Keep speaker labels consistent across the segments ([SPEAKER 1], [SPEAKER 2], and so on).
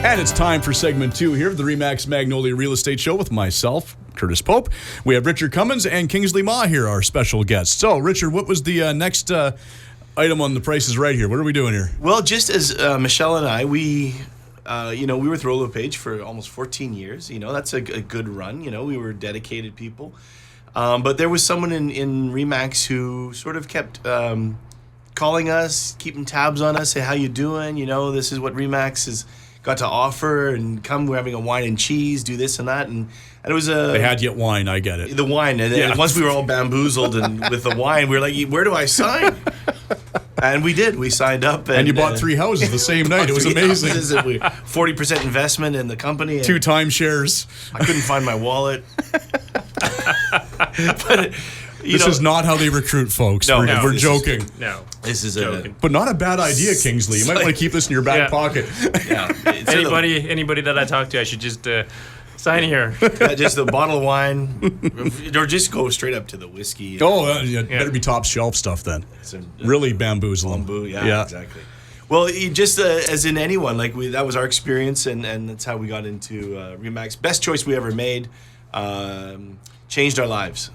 [SPEAKER 1] And it's time for segment 2 here of the Remax Magnolia Real Estate Show with myself, Curtis Pope. We have Richard Cummins and Kingsley Ma here, our special guests. So, Richard, what was the next item on the Price is Right here? What are we doing here?
[SPEAKER 2] Well, just as Michelle and I, we were with Roll Page for almost 14 years. That's a good run. We were dedicated people. But there was someone in Remax who sort of kept calling us, keeping tabs on us, say, how you doing? This is what Remax has got to offer, and we're having a wine and cheese, do this and that. And it was
[SPEAKER 1] They had you at wine, I get it.
[SPEAKER 2] The wine. And then once we were all bamboozled and with the wine, we were like, where do I sign? And we did. We signed up. And
[SPEAKER 1] you bought 3 houses the same night. It was amazing.
[SPEAKER 2] 40% investment in the company.
[SPEAKER 1] 2 timeshares.
[SPEAKER 2] I couldn't find my wallet. But
[SPEAKER 1] this is not how they recruit folks.
[SPEAKER 2] No,
[SPEAKER 1] we're joking.
[SPEAKER 2] This is
[SPEAKER 1] joking. But not a bad idea, Kingsley. You might want to keep this in your back pocket.
[SPEAKER 3] Yeah. Anybody that I talk to, I should just sign here.
[SPEAKER 2] Just the bottle of wine, or just go straight up to the whiskey.
[SPEAKER 1] Better be top shelf stuff then. Really bamboozling.
[SPEAKER 2] Yeah, exactly. Well, just as in anyone, that was our experience, and that's how we got into Remax. Best choice we ever made. Changed our lives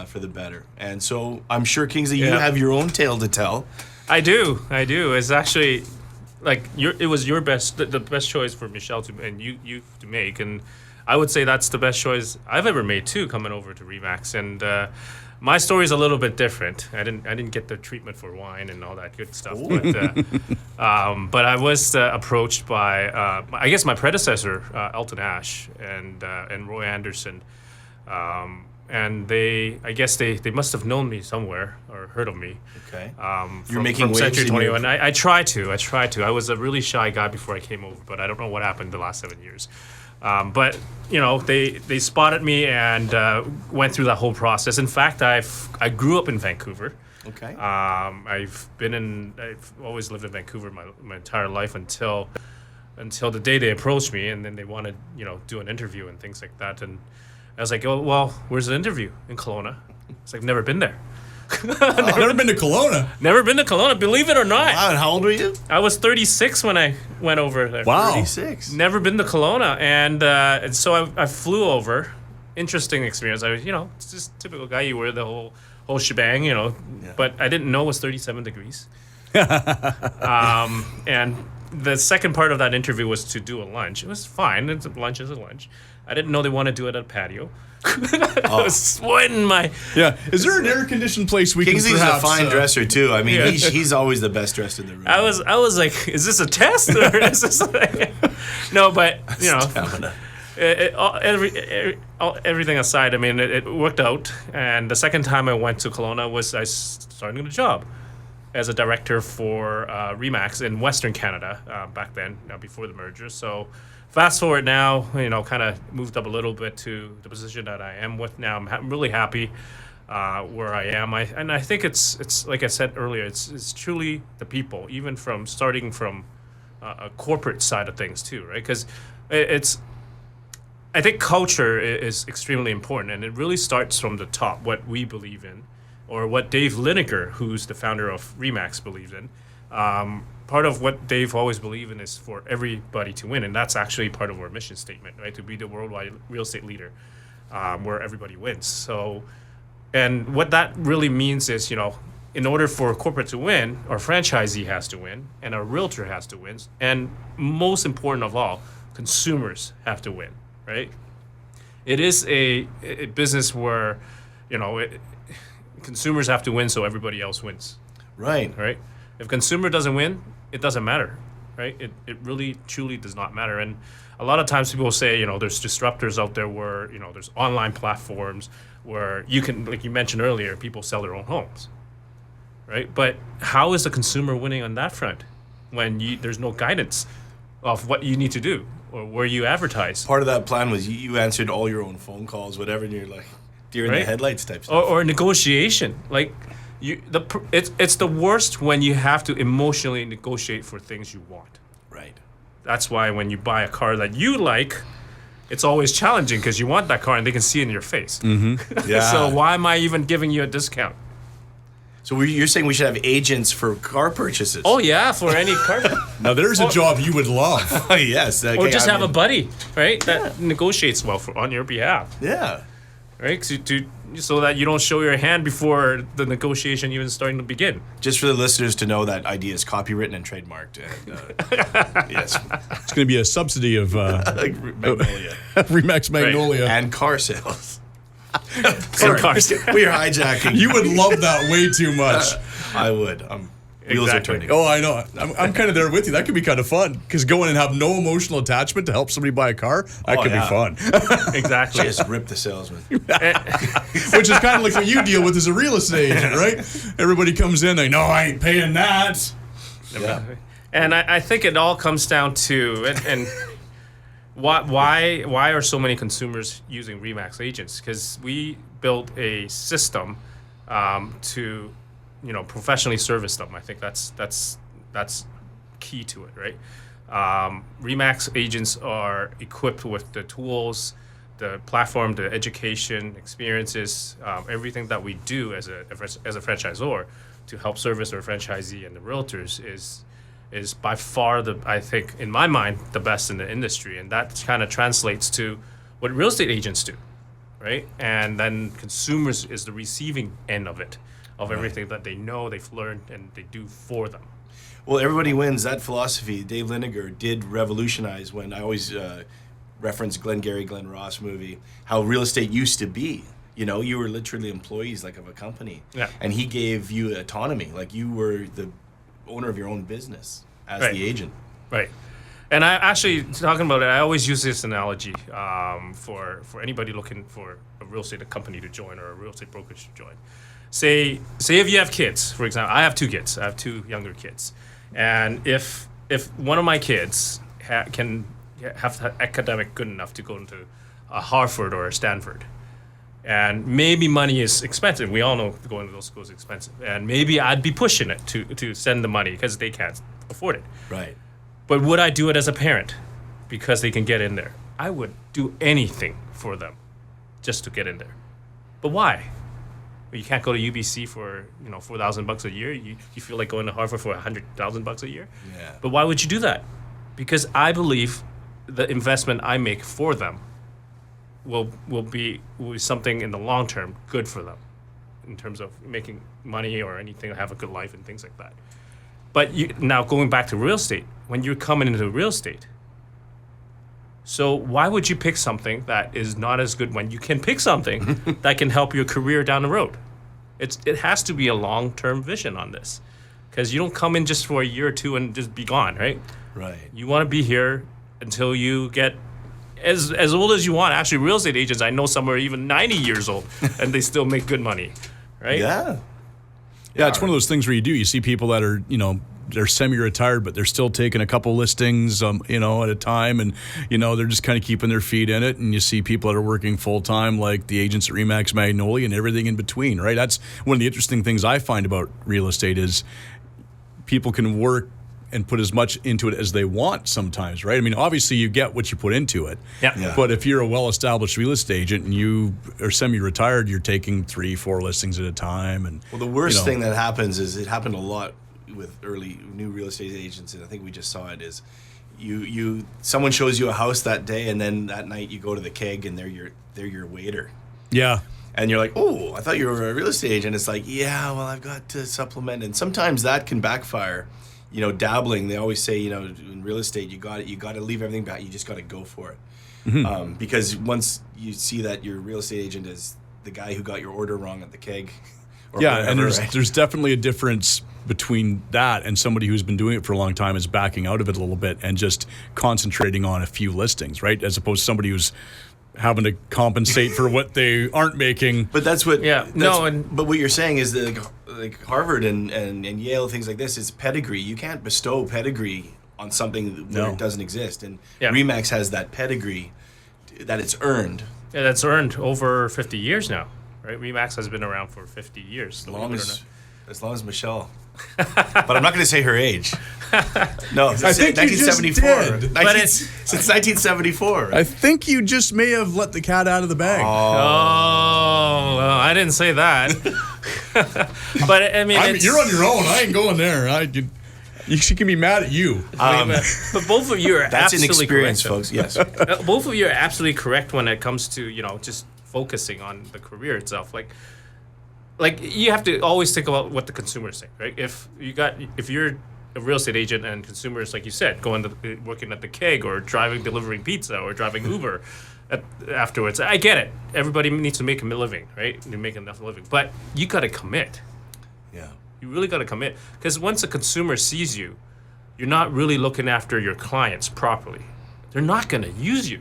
[SPEAKER 2] for the better. And so I'm sure, Kingsley, you have your own tale to tell.
[SPEAKER 3] I do. It's actually it was your the best choice for Michelle and you to make, and I would say that's the best choice I've ever made too, coming over to Remax. And my story is a little bit different. I didn't get the treatment for wine and all that good stuff, but I was approached by I guess my predecessor, Elton Ash and Roy Anderson. And they must have known me somewhere or heard of me.
[SPEAKER 2] Okay.
[SPEAKER 3] You're making waves. Century 21. I try to. I was a really shy guy before I came over, but I don't know what happened the last 7 years. But they spotted me and went through that whole process. In fact, I grew up in Vancouver.
[SPEAKER 2] Okay.
[SPEAKER 3] I've always lived in Vancouver my entire life until the day they approached me, and then they wanted do an interview and things like that. And I was like, oh, well, where's the interview? In Kelowna. It's like, never been there.
[SPEAKER 1] Never been to Kelowna?
[SPEAKER 3] Never been to Kelowna, believe it or not.
[SPEAKER 2] Wow, and how old were you?
[SPEAKER 3] I was 36 when I went over there.
[SPEAKER 1] Wow.
[SPEAKER 2] 36.
[SPEAKER 3] Never been to Kelowna. And so I flew over. Interesting experience. I was, it's just typical guy. You wear the whole shebang, but I didn't know it was 37 degrees. And the second part of that interview was to do a lunch. It was fine. Lunch is a lunch. I didn't know they want to do it at a patio. I was sweating my...
[SPEAKER 1] Yeah. Is there an air-conditioned place we
[SPEAKER 2] Kingsley's
[SPEAKER 1] can perhaps...
[SPEAKER 2] a fine dresser, too. I mean, he's always the best dressed in the room.
[SPEAKER 3] I was like, is this a test? Or is this No, but, everything aside, I mean, it worked out. And the second time I went to Kelowna I started a job as a director for Remax in Western Canada back then, before the merger. So... Fast forward now, kind of moved up a little bit to the position that I am with now. I'm really happy where I am. I think it's like I said earlier, it's truly the people, even starting from a corporate side of things too, right? Because I think culture is extremely important, and it really starts from the top, what we believe in, or what Dave Lineker, who's the founder of Remax, believed in. Part of what Dave always believed in is for everybody to win, and that's actually part of our mission statement, right? To be the worldwide real estate leader, where everybody wins. So, and what that really means is, in order for a corporate to win, our franchisee has to win, and our realtor has to win, and most important of all, consumers have to win, right? It is a business where, consumers have to win, so everybody else wins.
[SPEAKER 2] Right.
[SPEAKER 3] Right. If consumer doesn't win, it doesn't matter, right? It really, truly does not matter. And a lot of times people will say, there's disruptors out there where, there's online platforms where you can, like you mentioned earlier, people sell their own homes, right? But how is the consumer winning on that front when there's no guidance of what you need to do or where you advertise?
[SPEAKER 2] Part of that plan was you answered all your own phone calls, whatever, and you're like deer in the headlights type stuff.
[SPEAKER 3] Or negotiation, like... It's the worst when you have to emotionally negotiate for things you want.
[SPEAKER 2] Right.
[SPEAKER 3] That's why when you buy a car that you like, it's always challenging because you want that car and they can see it in your face.
[SPEAKER 1] Mm-hmm.
[SPEAKER 2] Yeah.
[SPEAKER 3] So why am I even giving you a discount?
[SPEAKER 2] So you're saying we should have agents for car purchases?
[SPEAKER 3] Oh yeah, for any car.
[SPEAKER 1] Now there's a job you would love.
[SPEAKER 2] Yes. Okay,
[SPEAKER 3] Or just have a buddy, right? That negotiates well on your behalf,
[SPEAKER 2] Yeah.
[SPEAKER 3] right? So that you don't show your hand before the negotiation even starting to begin.
[SPEAKER 2] Just for the listeners to know, that idea is copywritten and trademarked. And, yes.
[SPEAKER 1] It's going to be a subsidy of
[SPEAKER 2] Magnolia.
[SPEAKER 1] Remax Magnolia.
[SPEAKER 2] And car sales.
[SPEAKER 3] Sorry. Cars.
[SPEAKER 2] We are hijacking.
[SPEAKER 1] You would love that way too much.
[SPEAKER 2] I would. Wheels are
[SPEAKER 3] Exactly.
[SPEAKER 2] turning.
[SPEAKER 1] Oh, I know. I'm kind of there with you. That could be kind of fun because going and have no emotional attachment to help somebody buy a car, that could
[SPEAKER 2] yeah.
[SPEAKER 1] be fun.
[SPEAKER 3] Exactly.
[SPEAKER 2] Just rip the salesman.
[SPEAKER 1] Which is kind of like what you deal with as a real estate agent, right? Everybody comes in, they know I ain't paying that.
[SPEAKER 2] Yeah.
[SPEAKER 3] And I think it all comes down to and why are so many consumers using Remax agents? Because we built a system to professionally service them. I think that's key to it, right? Remax agents are equipped with the tools, the platform, the education, experiences, everything that we do as a franchisor to help service our franchisee and the realtors is by far I think, in my mind, the best in the industry. And that kind of translates to what real estate agents do, right? And then consumers is the receiving end of it, of everything that they know, they've learned, and they do for them.
[SPEAKER 2] Well, everybody wins. That philosophy, Dave Liniger did revolutionize. When I always reference Glenn Ross movie, how real estate used to be. You were literally employees of a company.
[SPEAKER 3] Yeah.
[SPEAKER 2] And he gave you autonomy. Like you were the owner of your own business as
[SPEAKER 3] Right.
[SPEAKER 2] the agent.
[SPEAKER 3] Right. And I actually, talking about it, I always use this analogy for anybody looking for a real estate company to join or a real estate brokerage to join. Say if you have kids, for example. I have 2 kids. I have 2 younger kids. And if one of my kids can have academic good enough to go into a Harvard or a Stanford, and maybe money is expensive. We all know going to those schools is expensive. And maybe I'd be pushing it to send the money because they can't afford it.
[SPEAKER 2] Right.
[SPEAKER 3] But would I do it as a parent because they can get in there? I would do anything for them just to get in there. But why? You can't go to UBC for $4,000 a year. You feel like going to Harvard for $100,000 a year.
[SPEAKER 2] Yeah.
[SPEAKER 3] But why would you do that? Because I believe the investment I make for them will be something in the long term good for them, in terms of making money or anything, have a good life and things like that. But now going back to real estate, when you're coming into real estate, so why would you pick something that is not as good when you can pick something that can help your career down the road? It has to be a long-term vision on this, because you don't come in just for a year or 2 and just be gone, right?
[SPEAKER 2] Right.
[SPEAKER 3] You want to be here until you get as old as you want. Actually, real estate agents, I know some are even 90 years old and they still make good money, right?
[SPEAKER 2] Yeah.
[SPEAKER 1] Yeah, it's one of those things where you see people that are, they're semi-retired, but they're still taking a couple listings, at a time. And, they're just kind of keeping their feet in it. And you see people that are working full-time, like the agents at Remax Magnolia and everything in between, right? That's one of the interesting things I find about real estate is people can work and put as much into it as they want sometimes, right? I mean, obviously you get what you put into it.
[SPEAKER 3] Yeah.
[SPEAKER 1] But if you're a well-established real estate agent and you are semi-retired, you're taking 3-4 listings at a time. And
[SPEAKER 2] Well, the worst thing that happens is, it happened a lot with early new real estate agents, and I think we just saw it, is someone shows you a house that day, and then that night you go to the keg and they're your waiter.
[SPEAKER 1] yeah.
[SPEAKER 2] And you're like, oh, I thought you were a real estate agent. It's like, yeah, well, I've got to supplement. And sometimes that can backfire. Dabbling, they always say, in real estate, you got to leave everything back. You just got to go for it.
[SPEAKER 1] Mm-hmm.
[SPEAKER 2] Because once you see that your real estate agent is the guy who got your order wrong at the keg. Or
[SPEAKER 1] Yeah,
[SPEAKER 2] whatever,
[SPEAKER 1] and
[SPEAKER 2] right?
[SPEAKER 1] there's definitely a difference between that and somebody who's been doing it for a long time is backing out of it a little bit and just concentrating on a few listings, right? As opposed to somebody who's having to compensate for what they aren't making.
[SPEAKER 2] But that's what.
[SPEAKER 3] Yeah,
[SPEAKER 2] but what you're saying is that like Harvard and Yale, things like this, is pedigree. You can't bestow pedigree on something where it doesn't exist. And Remax has that pedigree that it's earned.
[SPEAKER 3] Yeah, that's earned over 50 years now, right? Remax has been around for 50 years.
[SPEAKER 2] As long as Michelle. But I'm not going to say her age. No,
[SPEAKER 1] I think you just
[SPEAKER 2] 1974.
[SPEAKER 1] did.
[SPEAKER 3] But
[SPEAKER 2] Since 1974.
[SPEAKER 1] I think you just may have let the cat out of the bag.
[SPEAKER 3] Oh, well, I didn't say that. But I mean,
[SPEAKER 1] you're on your own. I ain't going there. She can be mad at you.
[SPEAKER 3] but both of you are
[SPEAKER 2] That's an
[SPEAKER 3] absolutely
[SPEAKER 2] experience,
[SPEAKER 3] correct,
[SPEAKER 2] folks. Yes.
[SPEAKER 3] both of you are absolutely correct when it comes to just focusing on the career itself. Like you have to always think about what the consumers think, right? If you're a real estate agent and consumers, like you said, working at the keg or delivering pizza or driving Uber afterwards, I get it. Everybody needs to make a living, right? You make enough living, but you got to commit.
[SPEAKER 2] Yeah.
[SPEAKER 3] You really got to commit, because once a consumer sees you, you're not really looking after your clients properly. They're not going to use you.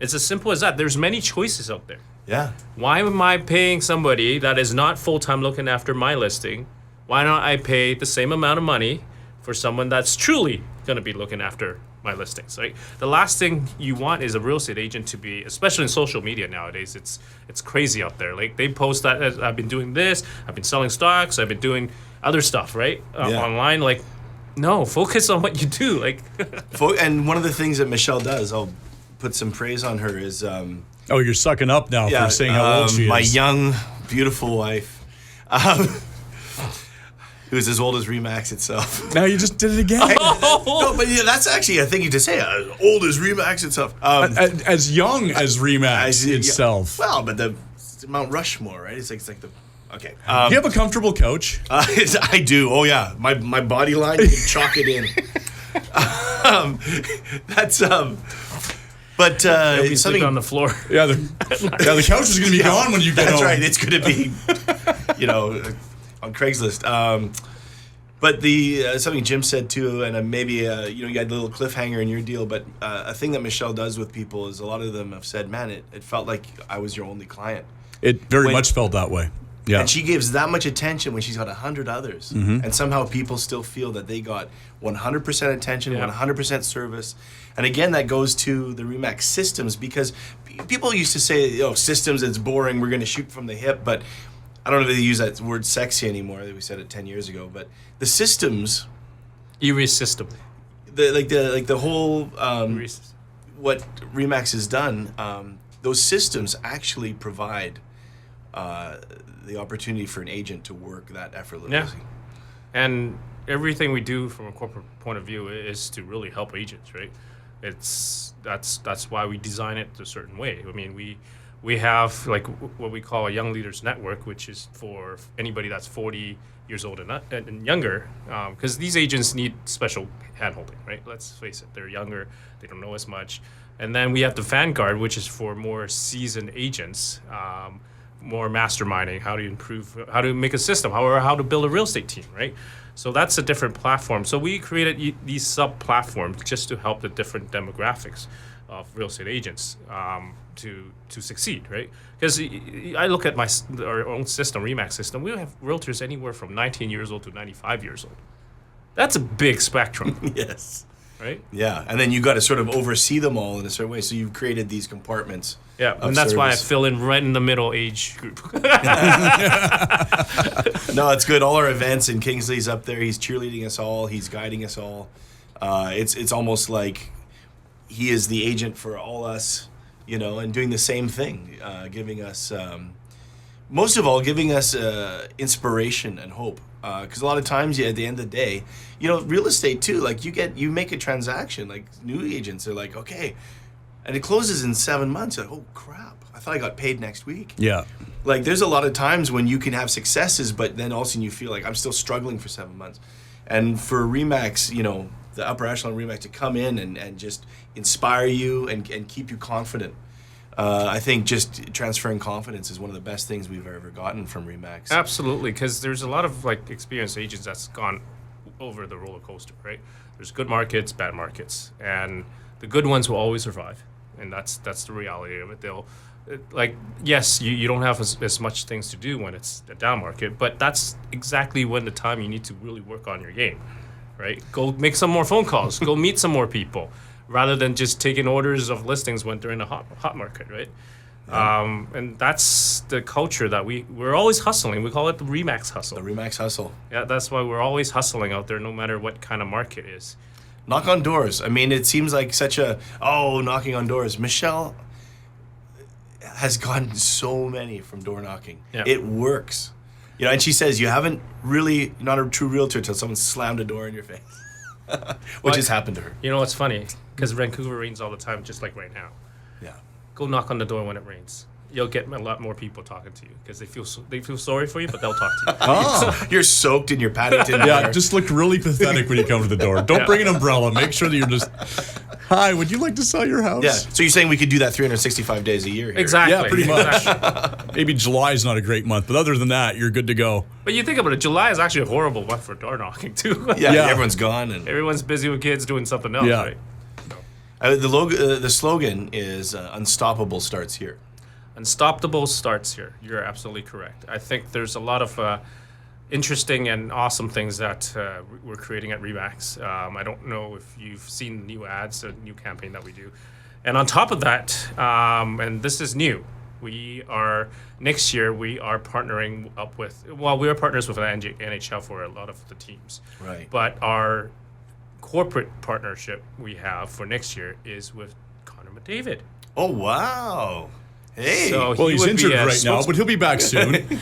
[SPEAKER 3] It's as simple as that. There's many choices out there.
[SPEAKER 2] Yeah.
[SPEAKER 3] Why am I paying somebody that is not full-time looking after my listing? Why don't I pay the same amount of money for someone that's truly going to be looking after my listings, right? The last thing you want is a real estate agent to be, especially in social media nowadays, it's crazy out there. Like they post that I've been doing this, I've been selling stocks, I've been doing other stuff, right? Online. Like, no, focus on what you do. Like,
[SPEAKER 2] and one of the things that Michelle does, I'll put some praise on her, is
[SPEAKER 1] you're sucking up now for saying how old she is.
[SPEAKER 2] My young, beautiful wife. Who's as old as Remax itself.
[SPEAKER 1] Now you just did it again.
[SPEAKER 2] No, but that's actually a thing you just say. As old as Remax itself.
[SPEAKER 1] As young as Remax itself.
[SPEAKER 2] Well, but the Mount Rushmore, right? It's like the. Okay.
[SPEAKER 1] Do you have a comfortable couch?
[SPEAKER 2] I do. Oh yeah, my body line, you can chalk it in. That's But
[SPEAKER 3] something sleeping on the floor.
[SPEAKER 1] Yeah, the couch is going to be gone when you get home.
[SPEAKER 2] That's right. It's going to be, on Craigslist. But the something Jim said too, and maybe you had a little cliffhanger in your deal. But a thing that Michelle does with people is a lot of them have said, "Man, it felt like I was your only client."
[SPEAKER 1] It very much felt that way. Yeah.
[SPEAKER 2] And she gives that much attention when she's got 100 others, and somehow people still feel that they got 100% attention, 100% service. And again, that goes to the Remax systems, because people used to say, systems, it's boring, we're going to shoot from the hip. But I don't know if they use that word sexy anymore. We said it 10 years ago. But the systems,
[SPEAKER 3] system,
[SPEAKER 2] the whole what Remax has done, those systems actually provide the opportunity for an agent to work that effortlessly.
[SPEAKER 3] Yeah. And everything we do from a corporate point of view is to really help agents, right? That's why we design it a certain way. I mean, we have like what we call a Young Leaders Network, which is for anybody that's 40 years old and younger, because these agents need special handholding, right? Let's face it, they're younger, they don't know as much. And then we have the Vanguard, which is for more seasoned agents, more masterminding, how to improve, how to make a system, how to build a real estate team, right? So that's a different platform. So we created these sub-platforms just to help the different demographics of real estate agents to succeed, right? Because I look at our own system, Remax system, we have realtors anywhere from 19 years old to 95 years old. That's a big spectrum.
[SPEAKER 2] Yes.
[SPEAKER 3] Right?
[SPEAKER 2] Yeah, and then you got to sort of oversee them all in a certain way. So you've created these compartments.
[SPEAKER 3] Yeah, and that's why I fill in right in the middle age group.
[SPEAKER 2] No, it's good. All our events, and Kingsley's up there. He's cheerleading us all. He's guiding us all. It's almost like he is the agent for all us, and doing the same thing, giving us, most of all, giving us inspiration and hope. Because a lot of times, at the end of the day, real estate too, like you make a transaction, like new agents are like, okay, and it closes in 7 months. Like, oh crap, I thought I got paid next week.
[SPEAKER 1] Yeah.
[SPEAKER 2] Like there's a lot of times when you can have successes, but then all of a sudden you feel like I'm still struggling for 7 months. And for Remax, the upper echelon Remax to come in and just inspire you and keep you confident. I think just transferring confidence is one of the best things we've ever gotten from Remax.
[SPEAKER 3] Absolutely, because there's a lot of experienced agents that's gone over the roller coaster, right? There's good markets, bad markets, and the good ones will always survive, and that's the reality of it. Yes, you don't have as much things to do when it's a down market, but that's exactly when the time you need to really work on your game, right? Go make some more phone calls, go meet some more people, rather than just taking orders of listings when they're in a hot market, right? Yeah. And that's the culture that we're always hustling. We call it the Remax hustle.
[SPEAKER 2] The Remax hustle.
[SPEAKER 3] Yeah, that's why we're always hustling out there, no matter what kind of market is.
[SPEAKER 2] Knock on doors. I mean, it seems like knocking on doors. Michelle has gotten so many from door knocking.
[SPEAKER 3] Yeah.
[SPEAKER 2] It works. You know, and she says you haven't really not a true realtor until someone slammed a door in your face, which has happened to her.
[SPEAKER 3] You know what's funny? Because Vancouver rains all the time, just like right now.
[SPEAKER 2] Yeah.
[SPEAKER 3] Go knock on the door when it rains. You'll get a lot more people talking to you because they feel sorry for you, but they'll talk to you.
[SPEAKER 1] Oh.
[SPEAKER 2] You're soaked in your Paddington.
[SPEAKER 1] Yeah,
[SPEAKER 2] wear.
[SPEAKER 1] just look really pathetic when you come to the door. Don't bring an umbrella. Make sure that you're just, hi, would you like to sell your house?
[SPEAKER 2] Yeah. So you're saying we could do that 365 days a year here?
[SPEAKER 3] Exactly.
[SPEAKER 1] Yeah, pretty much.
[SPEAKER 3] Exactly.
[SPEAKER 1] Maybe July is not a great month, but other than that, you're good to go.
[SPEAKER 3] But you think about it, July is actually a horrible month for door knocking too.
[SPEAKER 2] Yeah.
[SPEAKER 1] Yeah.
[SPEAKER 2] Everyone's gone and.
[SPEAKER 3] Everyone's busy with kids doing something else,
[SPEAKER 1] Yeah.
[SPEAKER 3] right?
[SPEAKER 2] The slogan is "Unstoppable starts here."
[SPEAKER 3] Unstoppable starts here. You're absolutely correct. I think there's a lot of interesting and awesome things that we're creating at Remax. I don't know if you've seen the new ads, a new campaign that we do. And on top of that, and this is new, next year we are partnering up with, we are partners with the NHL for a lot of the teams.
[SPEAKER 2] Right.
[SPEAKER 3] But our corporate partnership we have for next year is with Connor McDavid.
[SPEAKER 2] Oh wow! Hey.
[SPEAKER 3] So
[SPEAKER 1] Well,
[SPEAKER 3] he
[SPEAKER 1] he's
[SPEAKER 3] would
[SPEAKER 1] injured
[SPEAKER 3] be a
[SPEAKER 1] right now, but he'll be back soon.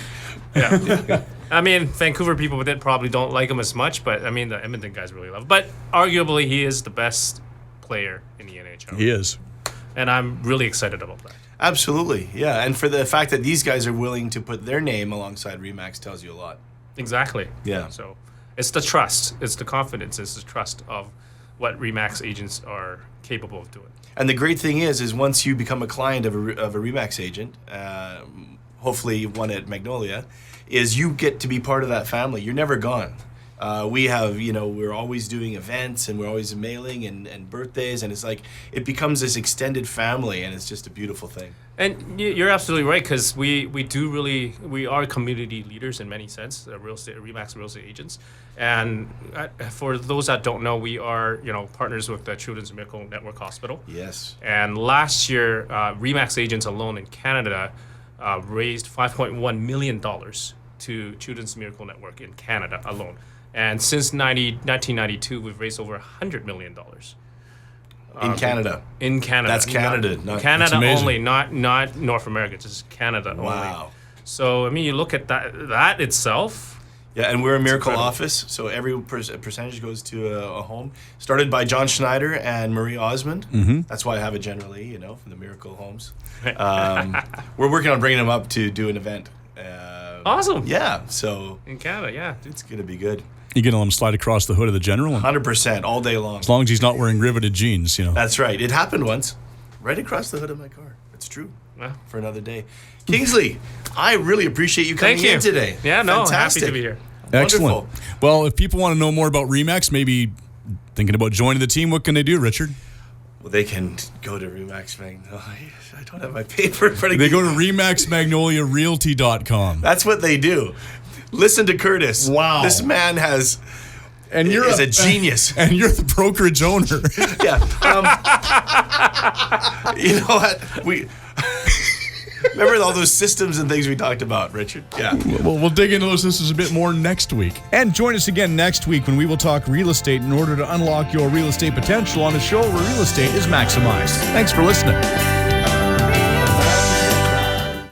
[SPEAKER 3] Yeah. I mean, Vancouver people probably don't like him as much, but I mean, the Edmonton guys really love him. But arguably, he is the best player in the NHL.
[SPEAKER 1] He is.
[SPEAKER 3] And I'm really excited about that.
[SPEAKER 2] Absolutely, yeah. And for the fact that these guys are willing to put their name alongside Remax tells you a lot.
[SPEAKER 3] Exactly.
[SPEAKER 2] Yeah.
[SPEAKER 3] So it's the trust, it's the confidence, it's the trust of what Remax agents are capable of doing.
[SPEAKER 2] And the great thing is once you become a client of a Remax agent, hopefully one at Magnolia, is you get to be part of that family. You're never gone. We have, we're always doing events and we're always mailing and birthdays, and it's like it becomes this extended family, and it's just a beautiful thing.
[SPEAKER 3] And you're absolutely right, because we are community leaders in many sense, Remax real estate agents. And for those that don't know, we are partners with the Children's Miracle Network Hospital.
[SPEAKER 2] Yes.
[SPEAKER 3] And last year, Remax agents alone in Canada raised $5.1 million to Children's Miracle Network in Canada alone. And since 1992, we've raised over $100 million.
[SPEAKER 2] In Canada.
[SPEAKER 3] In Canada.
[SPEAKER 2] That's Canada.
[SPEAKER 3] Canada only, not North America, just Canada only.
[SPEAKER 2] Wow.
[SPEAKER 3] So, I mean, you look at that itself.
[SPEAKER 2] Yeah, and we're a miracle
[SPEAKER 3] incredible.
[SPEAKER 2] office, so every percentage goes to a home. Started by John Schneider and Marie Osmond.
[SPEAKER 1] Mm-hmm.
[SPEAKER 2] That's why I have it generally, from the Miracle Homes. We're working on bringing them up to do an event.
[SPEAKER 3] Awesome.
[SPEAKER 2] Yeah, so
[SPEAKER 3] In Canada, yeah.
[SPEAKER 2] it's going to be good.
[SPEAKER 1] You gonna let him slide across the hood of the General?
[SPEAKER 2] 100% all day long.
[SPEAKER 1] As long as he's not wearing riveted jeans,
[SPEAKER 2] That's right. It happened once, right across the hood of my car. It's true.
[SPEAKER 3] Well,
[SPEAKER 2] For another day. Kingsley, I really appreciate you coming
[SPEAKER 3] thank you.
[SPEAKER 2] in today.
[SPEAKER 3] Yeah, no,
[SPEAKER 2] Fantastic.
[SPEAKER 3] happy to be here.
[SPEAKER 1] Excellent.
[SPEAKER 2] Wonderful.
[SPEAKER 1] Well, if people want to know more about Remax, maybe thinking about joining the team, what can they do, Richard?
[SPEAKER 2] Well, they can go to Remax Magnolia. I don't have my paper in front of
[SPEAKER 1] They
[SPEAKER 2] me.
[SPEAKER 1] go to RemaxMagnoliaRealty.com.
[SPEAKER 2] That's what they do. Listen to Curtis.
[SPEAKER 1] Wow.
[SPEAKER 2] This man is
[SPEAKER 1] And
[SPEAKER 2] a genius.
[SPEAKER 1] And you're the brokerage owner.
[SPEAKER 2] Yeah. You know what? Remember all those systems and things we talked about, Richard? Yeah.
[SPEAKER 1] Well, we'll dig into those systems a bit more next week. And join us again next week when we will talk real estate in order to unlock your real estate potential on a show where real estate is maximized. Thanks for listening.